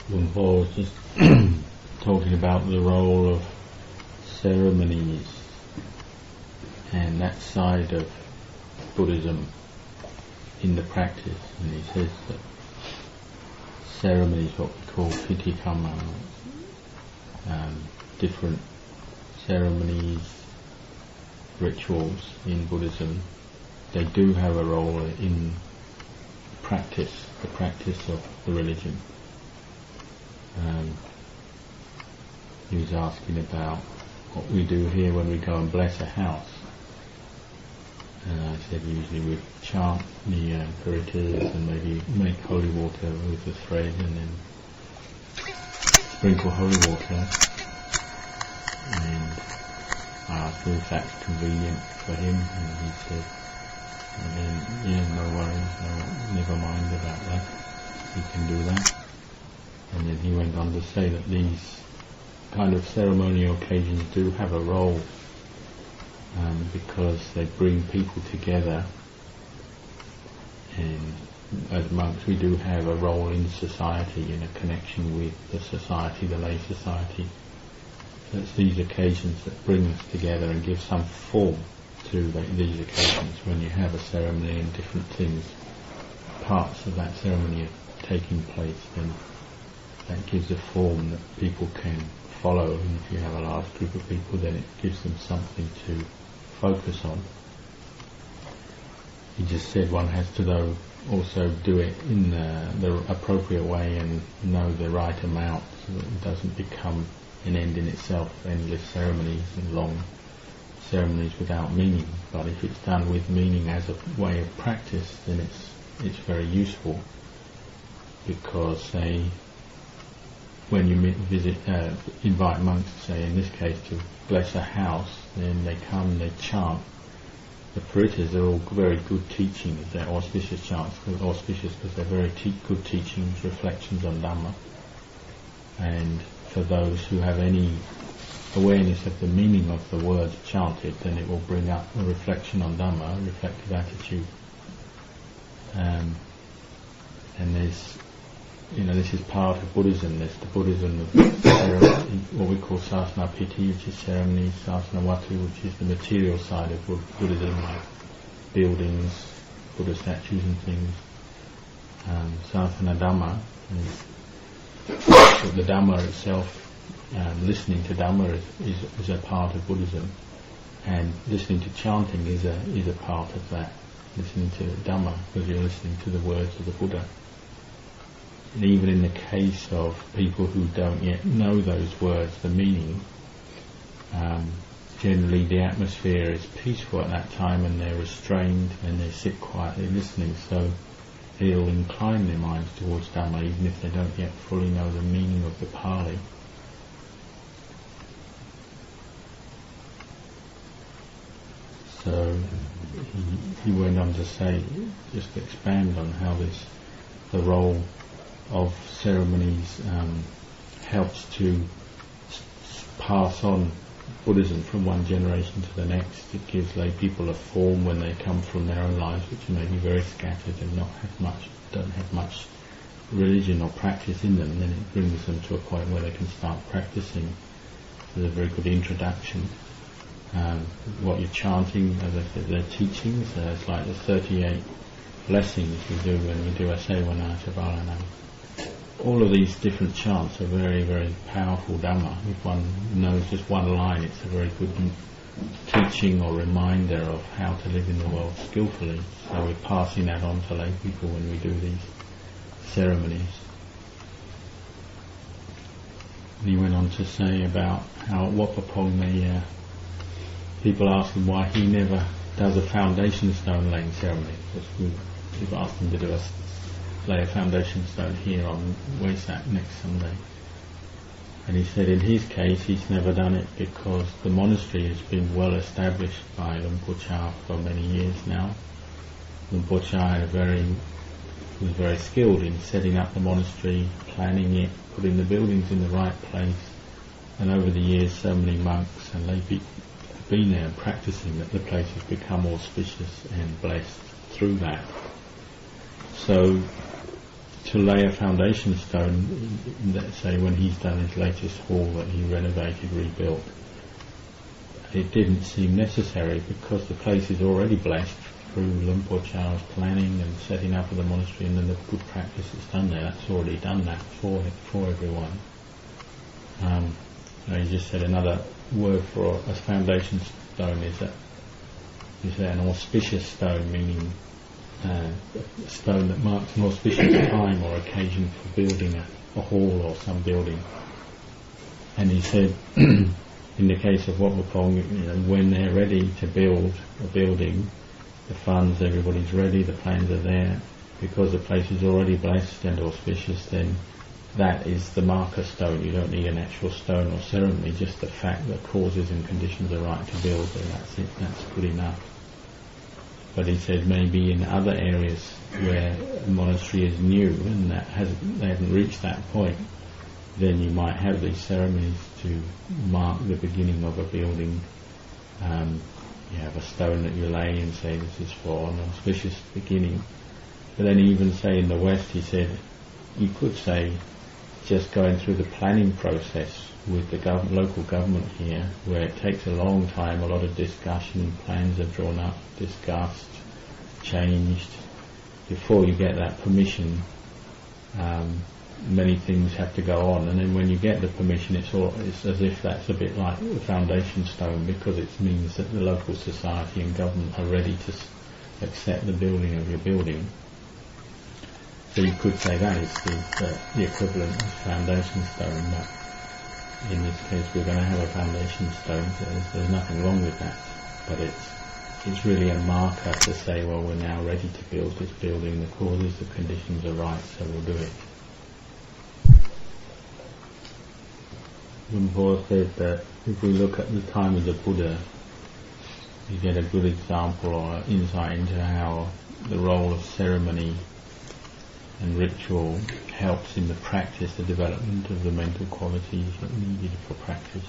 Luang was just talking about the role of ceremonies and that side of Buddhism in the practice, and he says that ceremonies, what we call pitikama, different ceremonies, rituals in Buddhism, they do have a role in practice, the practice of the religion. He was asking about what we do here when we go and bless a house. And I said usually we chant the paritas and maybe make holy water with the thread and then sprinkle holy water. And I asked him if that's convenient for him, and he said, no worries, never mind about that, he can do that. And then he went on to say that these kind of ceremonial occasions do have a role because they bring people together, and as monks we do have a role in society, in a connection with the society, the lay society. So it's these occasions that bring us together and give some form to these occasions. When you have a ceremony and different things, parts of that ceremony are taking place, then that gives a form that people can follow, and if you have a large group of people, then it gives them something to focus on. He just said one has to though also do it in the appropriate way and know the right amount, so that it doesn't become an end in itself, endless ceremonies and long ceremonies without meaning. But if it's done with meaning as a way of practice, then it's very useful, because say when you invite monks, say in this case, to bless a house, then they come, they chant. The paritas are all very good teachings. They're auspicious chants, auspicious because they're very good teachings, reflections on Dhamma. And for those who have any awareness of the meaning of the words chanted, then it will bring up a reflection on Dhamma, a reflective attitude. And there's, this is part of Buddhism. There's the Buddhism of what we call sasana piti, which is ceremonies, sasana watu, which is the material side of Buddhism, like buildings, Buddha statues and things. Sasana Dhamma, the Dhamma itself, listening to Dhamma is a part of Buddhism, and listening to chanting is a part of that. Listening to Dhamma, because you're listening to the words of the Buddha. And even in the case of people who don't yet know those words, the meaning, generally the atmosphere is peaceful at that time, and they're restrained and they sit quietly listening, so it'll incline their minds towards Dhamma even if they don't yet fully know the meaning of the Pali. So he went on to say, just to expand on how the role of ceremonies helps to pass on Buddhism from one generation to the next. It gives lay people a form when they come from their own lives, which may be very scattered and don't have much religion or practice in them. And then it brings them to a point where they can start practicing. It's a very good introduction. What you're chanting, as I said, they're teachings. It's like the 38 blessings we do when we do a Sewana Shavalana. All of these different chants are very, very powerful Dhamma. If one knows just one line, it's a very good teaching or reminder of how to live in the world skillfully. So we're passing that on to lay people when we do these ceremonies. And he went on to say about how at Wat Pah Pong people ask him why he never does a foundation stone laying ceremony. Because we've asked him to lay a foundation stone here on Wesak next Sunday. And he said in his case he's never done it because the monastery has been well established by Luang Por for many years now. Luang Por was very skilled in setting up the monastery, planning it, putting the buildings in the right place, and over the years so many monks and lay people have been there and practicing that the place has become auspicious and blessed through that. So to lay a foundation stone, let's say when he's done his latest hall that he renovated, rebuilt, it didn't seem necessary because the place is already blessed through Luang Por Chah's planning and setting up of the monastery, and then the good practice that's done there, that's already done that for everyone. You just said another word for a foundation stone is that an auspicious stone, meaning a stone that marks an auspicious time or occasion for building a hall or some building. And he said, in the case of Wat Pong, when they're ready to build a building, the funds, everybody's ready, the plans are there, because the place is already blessed and auspicious, then that is the marker stone. You don't need an actual stone or ceremony, just the fact that causes and conditions are right to build, and that's it, that's good enough. But he said maybe in other areas where a monastery is new and they haven't reached that point, then you might have these ceremonies to mark the beginning of a building. You have a stone that you lay and say this is for an auspicious beginning. But then even say in the West, he said, you could say just going through the planning process with the local government here, where it takes a long time, a lot of discussion, plans are drawn up, discussed, changed. Before you get that permission, many things have to go on, and then when you get the permission, it's as if that's a bit like the foundation stone, because it means that the local society and government are ready to accept the building of your building. So you could say that is the equivalent of foundation stone, but in this case we're going to have a foundation stone, so there's nothing wrong with that, but it's really a marker to say, well, we're now ready to build this building, the causes, the conditions are right, so we'll do it. Luang said that if we look at the time of the Buddha, you get a good example or insight into how the role of ceremony and ritual helps in the practice, the development of the mental qualities that are needed for practice.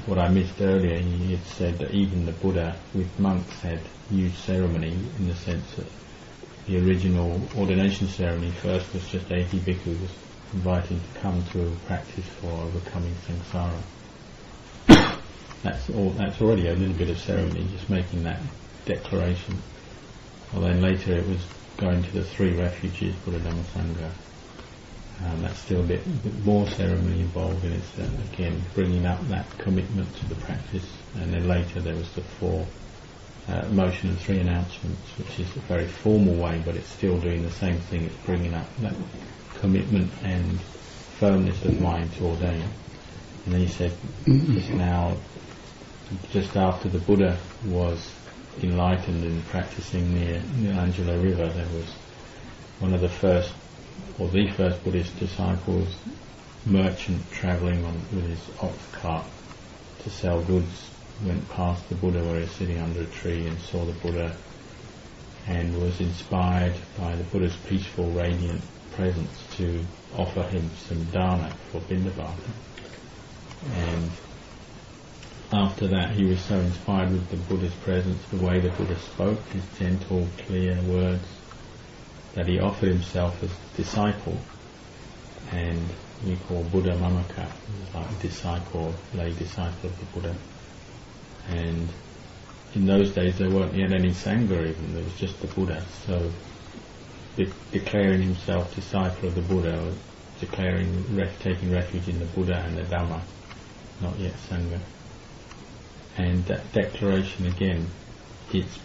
What I missed earlier, he had said that even the Buddha with monks had used ceremony, in the sense that the original ordination ceremony first was just 80 bhikkhus inviting to come to a practice for overcoming samsara. That's already a little bit of ceremony, just making that declaration. Well, then later it was going to the 3 refuges, Buddha, Dhamma, Sangha. That's still a bit more ceremony involved in it, again bringing up that commitment to the practice. And then later there was the 4 motion and 3 announcements, which is a very formal way, but it's still doing the same thing. It's bringing up that commitment and firmness of mind to ordain. And then he said just now, just after the Buddha was enlightened and practicing near Angela River, there was one of the first, or the first Buddhist disciples, merchant travelling with his ox cart to sell goods, went past the Buddha where he was sitting under a tree and saw the Buddha, and was inspired by the Buddha's peaceful, radiant presence to offer him some dana for Bindabata. And after that he was so inspired with the Buddha's presence, the way the Buddha spoke, his gentle, clear words, that he offered himself as disciple, and we call Buddha Mamaka, like disciple, lay disciple of the Buddha. And in those days there weren't yet any Sangha even, there was just the Buddha, so declaring himself disciple of the Buddha, taking refuge in the Buddha and the Dhamma, not yet Sangha. And that declaration again, it's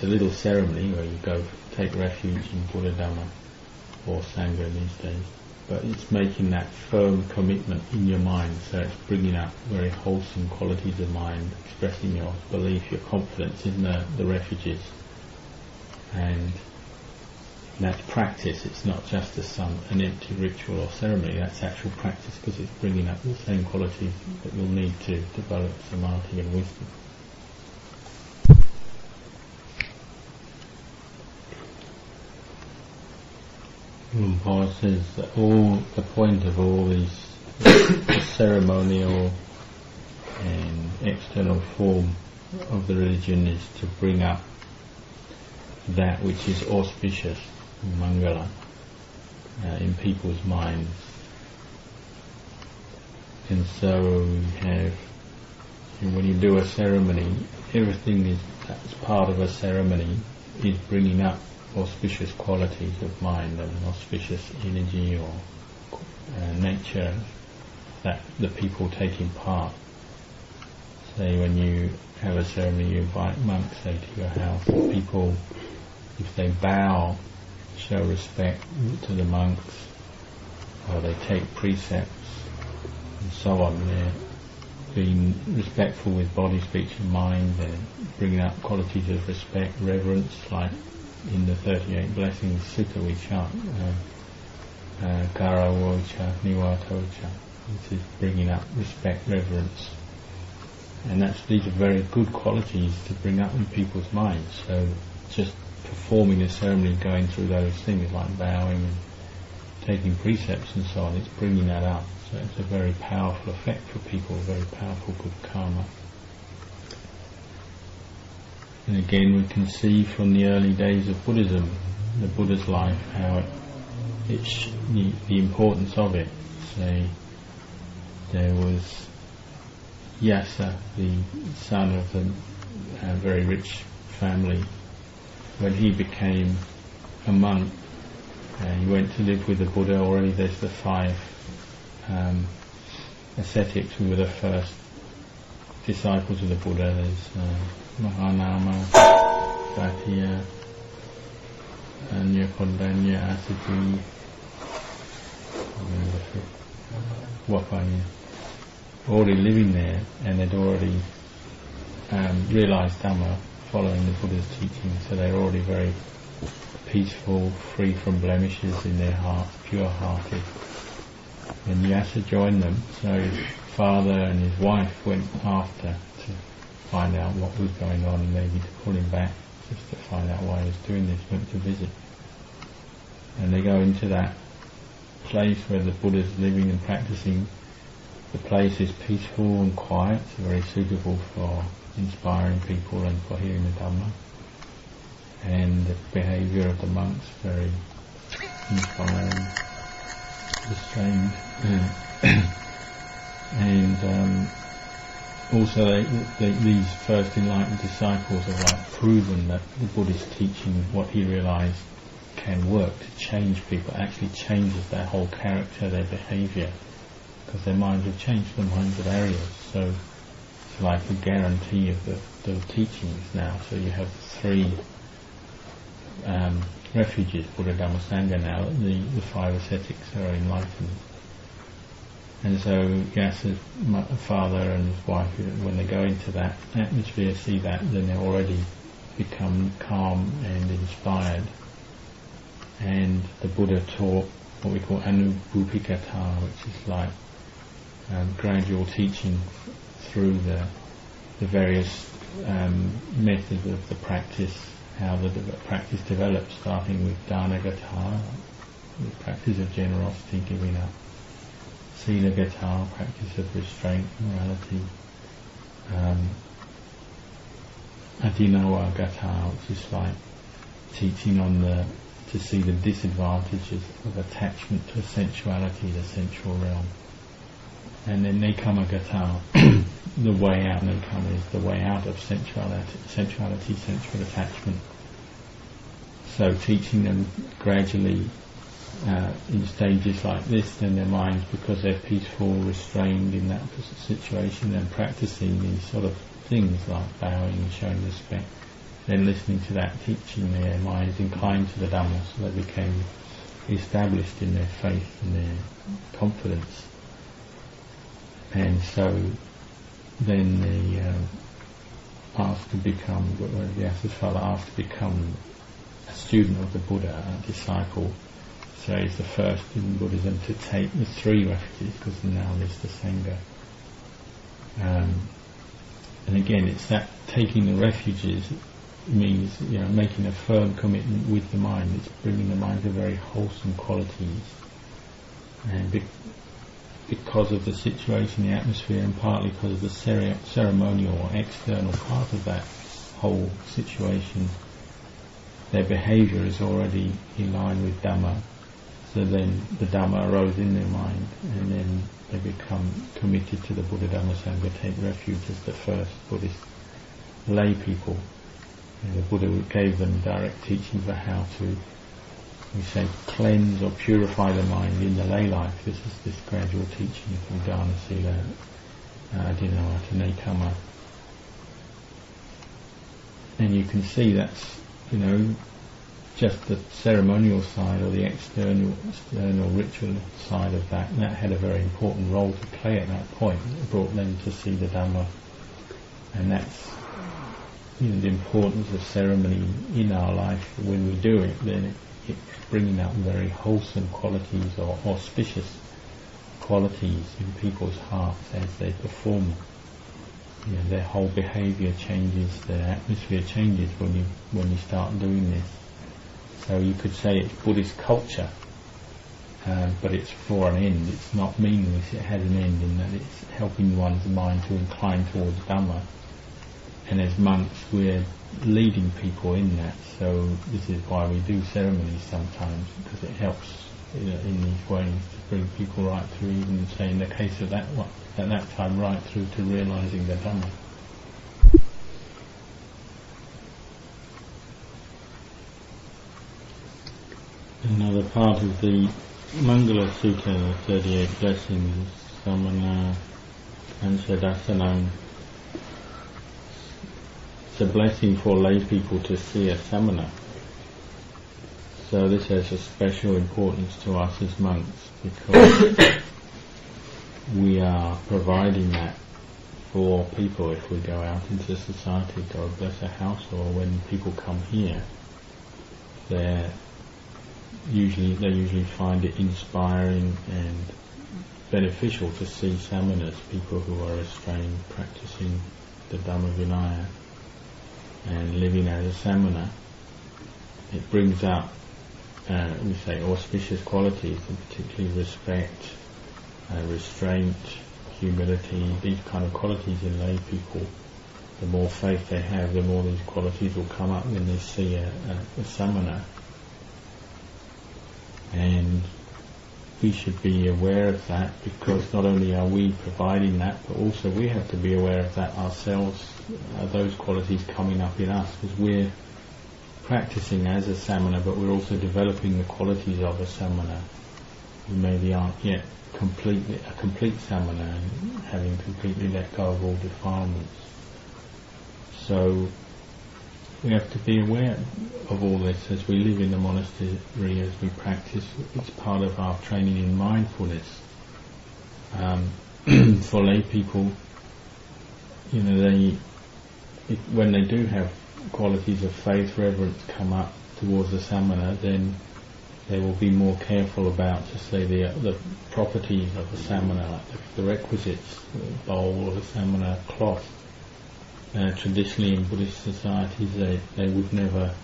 a little ceremony where you go take refuge in Buddha, Dhamma or Sangha these days, but it's making that firm commitment in your mind, so it's bringing up very wholesome qualities of mind, expressing your belief, your confidence in the refuges. And that's practice, it's not just an empty ritual or ceremony, that's actual practice, because it's bringing up the same qualities that you'll need to develop samadhi and wisdom. Paul says that the point of all these the ceremonial and external form of the religion is to bring up that which is auspicious, Mangala in people's minds. And so you have, when you do a ceremony, everything that's part of a ceremony is bringing up auspicious qualities of mind and auspicious energy or nature that the people taking part. Say when you have a ceremony, you invite monks, say, to your house. People, if they bow, show respect to the monks, or they take precepts and so on, they're being respectful with body, speech and mind. They're bringing up qualities of respect, reverence, like in the 38 blessings sutta we chant, Karawocha, Niwatocha, which is bringing up respect, reverence. And these are very good qualities to bring up in people's minds. So just performing a ceremony, going through those things like bowing and taking precepts and so on, it's bringing that up. So it's a very powerful effect for people, very powerful good karma. And again, we can see from the early days of Buddhism, the Buddha's life, how the importance of it. Say, there was Yasa, the son of a very rich family. When he became a monk, he went to live with the Buddha. Already there's the 5 ascetics who were the first disciples of the Buddha. There's Mahanama, Satya, Anyakondanya, Asati, Wapanya, already living there, and they'd already realised Dhamma following the Buddha's teaching, so they're already very peaceful, free from blemishes in their hearts, pure-hearted. And Yasa joined them, so his father and his wife went after to find out what was going on, and maybe to pull him back, just to find out why he was doing this, went to visit. And they go into that place where the Buddha's living and practicing. The place is peaceful and quiet, so very suitable for inspiring people and for hearing the Dhamma. And the behaviour of the monks, very inspiring, restrained. And also these first enlightened disciples have proven that the Buddhist teaching, what he realised, can work to change people, actually changes their whole character, their behaviour, because their minds have changed from hundreds of areas. So it's like a guarantee of the teachings now. So you have 3 refuges, Buddha, Dhamma, Sangha now. The 5 ascetics are enlightened. And so Yasa's father and his wife, when they go into that atmosphere, see that, then they already become calm and inspired. And the Buddha taught what we call Anubhupikata, which is like gradual teaching through the various methods of the practice, how the practice develops, starting with Dhanagata, the practice of generosity, giving up, Sila-gata, practice of restraint, morality, Adinawa-gata, which is like teaching on to see the disadvantages of attachment to sensuality, the sensual realm. And then Nekama-gata, the way out. Nekama is the way out of sensuality, sensual attachment. So teaching them gradually in stages like this, then their minds, because they're peaceful, restrained in that situation, and practicing these sort of things like bowing and showing respect, then listening to that teaching, their minds inclined to the Dhamma, so they became established in their faith and their confidence. And so then they asked to become, Vyasa's father asked to become a student of the Buddha, a disciple. So he's the first in Buddhism to take the 3 refuges, because now there's the Sangha. And again, it's that taking the refuges means, making a firm commitment with the mind. It's bringing the mind to very wholesome qualities. And because of the situation, the atmosphere, and partly because of the ceremonial or external part of that whole situation, their behaviour is already in line with Dhamma. So then the Dhamma arose in their mind, and then they become committed to the Buddha Dhamma Sangha, take refuge as the first Buddhist lay people. And the Buddha gave them direct teaching for how to, we say, cleanse or purify the mind in the lay life. This is this gradual teaching from Dharna Sila, Adinawata Nekama. And you can see that's, just the ceremonial side or the external ritual side of that. And that had a very important role to play at that point. It brought them to see the Dhamma. And that's the importance of ceremony in our life. When we do it, then it's bringing out very wholesome qualities or auspicious qualities in people's hearts as they perform. Their whole behaviour changes, their atmosphere changes when you start doing this. So you could say it's Buddhist culture, but it's for an end. It's not meaningless, it has an end in that it's helping one's mind to incline towards Dhamma. And as monks we're leading people in that, so this is why we do ceremonies sometimes, because it helps in these ways to bring people right through, even say in the case of that one, at that time right through to realising the Dhamma. Another part of the Mangala Sutta, the 38 blessings, Samana Anshadasanam. It's a blessing for lay people to see a samana. So this has a special importance to us as monks, because we are providing that for people if we go out into society, go bless a house, or when people come here, they usually find it inspiring and beneficial to see samanas, people who are restrained, practicing the Dhamma Vinaya and living as a samana. It brings up, we say, auspicious qualities, and particularly respect, restraint, humility, these kind of qualities in lay people. The more faith they have, the more these qualities will come up when they see a samana. And we should be aware of that, because not only are we providing that, but also we have to be aware of that ourselves, those qualities coming up in us, because we're practicing as a samana, but we're also developing the qualities of a samana. We maybe aren't yet a complete samana, and having completely let go of all defilements. So we have to be aware of all this as we live in the monastery, as we practice. It's part of our training in mindfulness. For lay people, when they do have qualities of faith, reverence come up towards the samana, then they will be more careful about, to say, the properties of the samana, like the requisites, the bowl of the samana, cloth. Traditionally in Buddhist societies they would never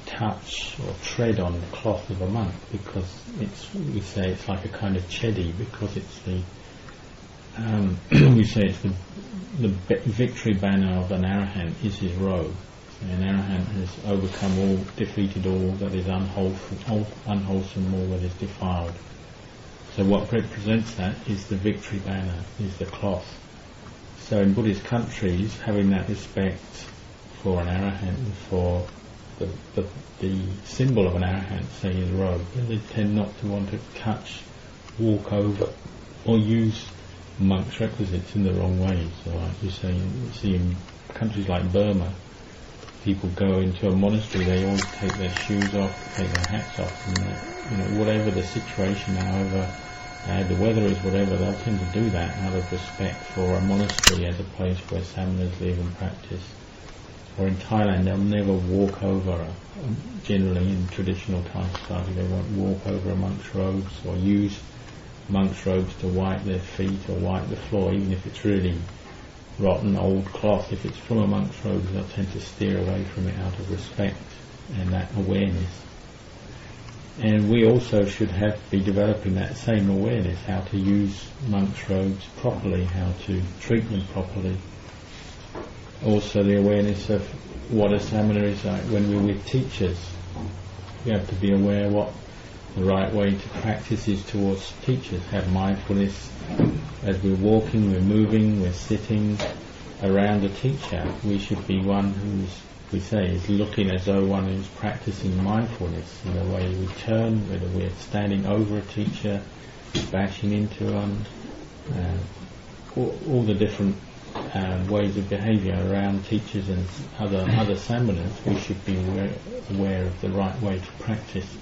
touch or tread on the cloth of a monk, because we say it's like a kind of chedi, because it's the we say it's the victory banner of an arahant is his robe. An arahant has overcome all, defeated all that is unwholesome, all that is defiled. So what represents that is the victory banner, is the cloth. So in Buddhist countries, having that respect for an arahant, for the symbol of an arahant, say his robe, they tend not to want to touch, walk over, or use monks' requisites in the wrong way. So like you see in countries like Burma, people go into a monastery, they always take their shoes off, take their hats off, and whatever the situation, however the weather is, whatever, they'll tend to do that out of respect for a monastery as a place where samanas live and practice. Or in Thailand, they'll never walk over, generally in traditional Thai society, they won't walk over a monk's robes or use monk's robes to wipe their feet or wipe the floor, even if it's really rotten old cloth. If it's from a monk's robes, they'll tend to steer away from it out of respect and that awareness. And we also should be developing that same awareness, how to use monks' robes properly, how to treat them properly. Also the awareness of what a samana is like when we're with teachers. We have to be aware what the right way to practice is towards teachers. Have mindfulness as we're walking, we're moving, we're sitting around a teacher. We should be one who's, we say, is looking as though one who's practicing mindfulness in the way we turn, whether we're standing over a teacher, bashing into one, all the different ways of behaviour around teachers and other samanas. We should be aware of the right way to practice.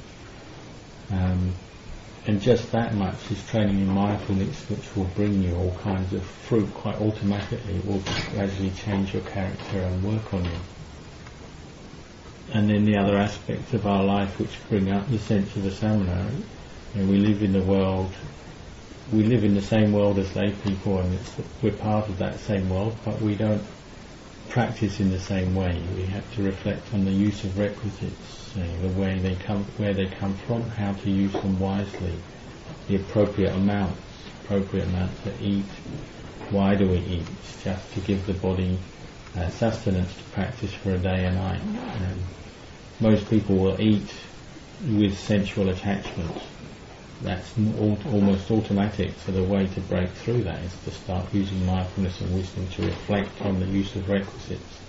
And just that much is training in mindfulness, which will bring you all kinds of fruit quite automatically. It will gradually change your character and work on you. And then the other aspects of our life which bring up the sense of a samana, we live in the world, we live in the same world as lay people, and we're part of that same world, but we don't practice in the same way. We have to reflect on the use of requisites, the way they come, where they come from, how to use them wisely, the appropriate amounts to eat. Why do we eat? It's just to give the body sustenance to practice for a day and night. Most people will eat with sensual attachments. That's almost automatic, so the way to break through that is to start using mindfulness and wisdom to reflect on the use of requisites.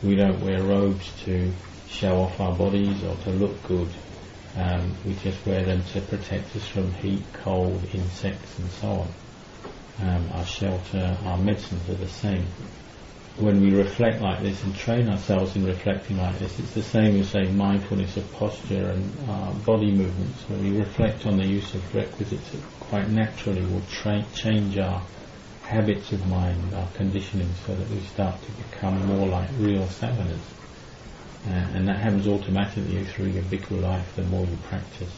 We don't wear robes to show off our bodies or to look good. We just wear them to protect us from heat, cold, insects and so on. Our shelter, our medicines are the same. When we reflect like this and train ourselves in reflecting like this, it's the same as saying mindfulness of posture and body movements. When we reflect on the use of requisites, it quite naturally will change our habits of mind, our conditioning, so that we start to become more like real samanas. And that happens automatically through your bhikkhu life the more you practice.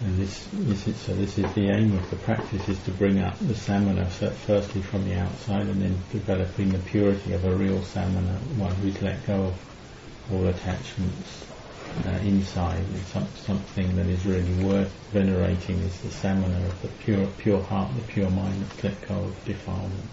And this is the aim of the practice, is to bring up the samana, firstly from the outside, and then developing the purity of a real samana, one who's let go of all attachments inside. And something that is really worth venerating is the samana of the pure heart, the pure mind that's let go of defilement.